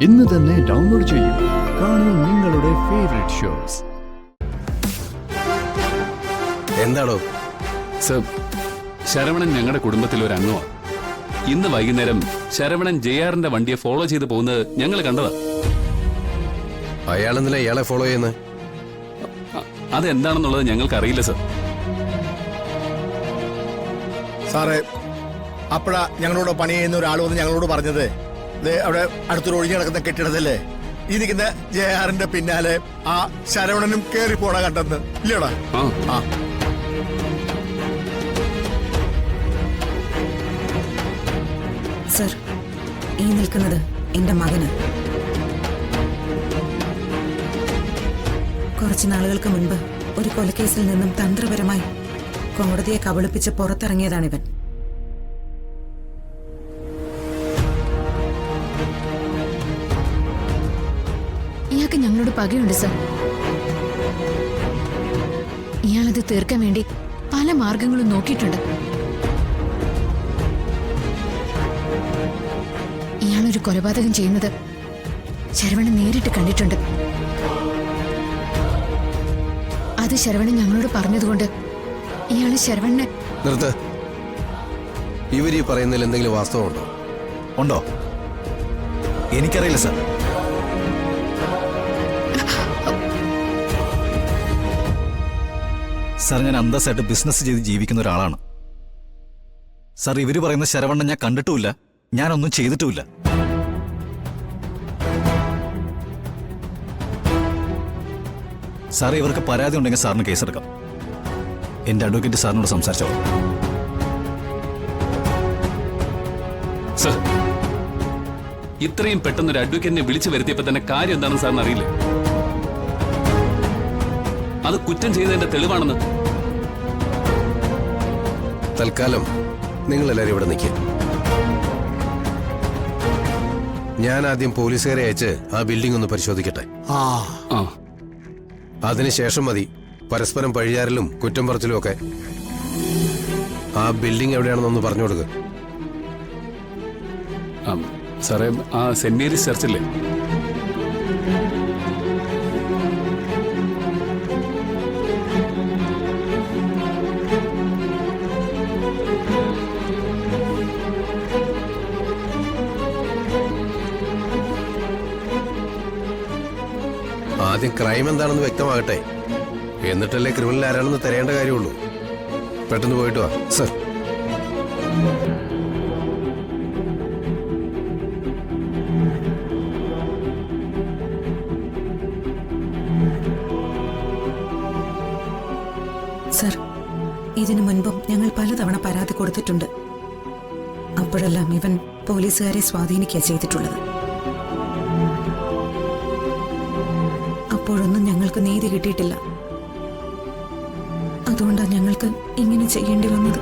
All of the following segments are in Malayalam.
ഇന്ന് തന്നെ ഡൗൺലോഡ് ചെയ്യൂ. കാണൂ നിങ്ങളുടെ ഫേവറേറ്റ് ഷോസ്. എന്താണോ സർ, ശരവണൻ ഞങ്ങളുടെ കുടുംബത്തിൽ ഒരു അംഗമാണ്. ഇന്ന് വൈകുന്നേരം ശരവണൻ ജെആറിന്റെ വണ്ടിയെ ഫോളോ ചെയ്ത് പോകുന്നത് ഞങ്ങൾ കണ്ടതാ. അയാളെന്തിനാ ഇയാളെ ഫോളോ ചെയ്യുന്നത്? അതെന്താണെന്നുള്ളത് ഞങ്ങൾക്ക് അറിയില്ല സർ. സാറേ, അപ്പോഴാ ഞങ്ങളോട് പണി ചെയ്യുന്ന ഒരാൾ വന്ന് ഞങ്ങളോട് പറഞ്ഞത്, അവിടെ അടുത്തൊരു ഒഴിഞ്ഞു കിടക്കുന്ന കെട്ടിടത്തില്ലേ ഈ നിൽക്കുന്ന ജെആറിന്റെ പിന്നാലെ ആ ശരവണനും കേറി പോണ കണ്ടെന്ന്. ഇല്ലടാ? ആ. സർ, ഈ നിൽക്കുന്നത് എന്റെ മകന്. കുറച്ചു നാളുകൾക്ക് മുൻപ് ഒരു കൊലക്കേസിൽ നിന്നും തന്ത്രപരമായി കോടതിയെ കബളിപ്പിച്ച് പുറത്തിറങ്ങിയതാണിവൻ. ഇയാൾക്ക് ഞങ്ങളോട് പകയുണ്ട് സർ. ഇയാളത് തീർക്കാൻ വേണ്ടി പല മാർഗങ്ങളും നോക്കിയിട്ടുണ്ട്. ഇയാളൊരു കൊലപാതകം ചെയ്യുന്നത് ശരവണൻ നേരിട്ട് കണ്ടിട്ടുണ്ട്. അത് ശരവണൻ ഞങ്ങളോട് പറഞ്ഞതുകൊണ്ട് ഇയാള് ശരവണനെ... നിർത്ത്. ഇവരീ പറയുന്നതിൽ എന്തെങ്കിലും വാസ്തവമുണ്ടോ? ഉണ്ടോ? എനിക്കറിയില്ല സാർ. സാർ, ഞാൻ അന്തസ്സായിട്ട് ബിസിനസ് ചെയ്ത് ജീവിക്കുന്ന ഒരാളാണ് സാർ. ഇവര് പറയുന്ന ശരവണ്ണൻ ഞാൻ കണ്ടിട്ടുമില്ല, ഞാനൊന്നും ചെയ്തിട്ടുമില്ല. സാർ, ഇവർക്ക് പരാതി ഉണ്ടെങ്കിൽ സാറിന് കേസെടുക്കാം. എന്റെ അഡ്വക്കേറ്റ് സാറിനോട് സംസാരിച്ചോ. സർ, ഇത്രയും പെട്ടെന്നൊരു അഡ്വക്കേറ്റിനെ വിളിച്ചു വരുത്തിയപ്പോ തന്നെ കാര്യം എന്താണെന്ന് സാറിന് അറിയില്ലേ? അത് കുറ്റം ചെയ്തതിന്റെ തെളിവാണെന്ന്. തൽക്കാലം നിങ്ങളെല്ലാരും ഇവിടെ നിൽക്കുക. ഞാൻ ആദ്യം പോലീസുകാരെ അയച്ച് ആ ബിൽഡിംഗ് ഒന്ന് പരിശോധിക്കട്ടെ. അതിനുശേഷം മതി പരസ്പരം പഴിചാരലും കുറ്റം പറച്ചിലും ഒക്കെ. ആ ബിൽഡിംഗ് എവിടെയാണെന്നൊന്ന് പറഞ്ഞു കൊടുക്കുക. സാറേ, ആ സെന്റ് മേരീസ് ചർച്ചില്ലേ? ആദ്യം ക്രൈം എന്താണെന്ന് വ്യക്തമാകട്ടെ, എന്നിട്ടല്ലേ ക്രിമിനൽ ആരാണെന്ന് തിരയേണ്ട കാര്യമുള്ളൂ. പെട്ടെന്ന് പോയിട്ട് വാ. സർ. സർ, ഇതിനു മുൻപും ഞങ്ങൾ പലതവണ പരാതി കൊടുത്തിട്ടുണ്ട്. അപ്പോഴെല്ലാം ഇവൻ പോലീസുകാരെ സ്വാധീനിക്കുക ചെയ്തിട്ടുള്ളത്. അപ്പോഴൊന്നും ഞങ്ങൾക്ക് നീതി കിട്ടിയിട്ടില്ല. അതുകൊണ്ടാണ് ഞങ്ങൾക്ക് ഇങ്ങനെ ചെയ്യേണ്ടി വന്നത്.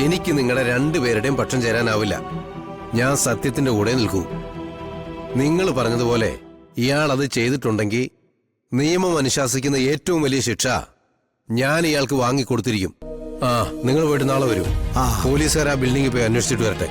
എനിക്ക് നിങ്ങളുടെ രണ്ടുപേരുടെയും പക്ഷം ചേരാനാവില്ല. ഞാൻ സത്യത്തിന്റെ കൂടെ നിൽക്കൂ. നിങ്ങൾ പറഞ്ഞതുപോലെ ഇയാൾ അത് ചെയ്തിട്ടുണ്ടെങ്കിൽ നിയമം അനുശാസിക്കുന്ന ഏറ്റവും വലിയ ശിക്ഷ ഞാൻ ഇയാൾക്ക് വാങ്ങിക്കൊടുത്തിരിക്കും. നിങ്ങൾ പോയിട്ട് നാളെ വരൂ. പോലീസുകാർ ആ ബിൽഡിംഗിൽ പോയി അന്വേഷിച്ചിട്ട് വരട്ടെ.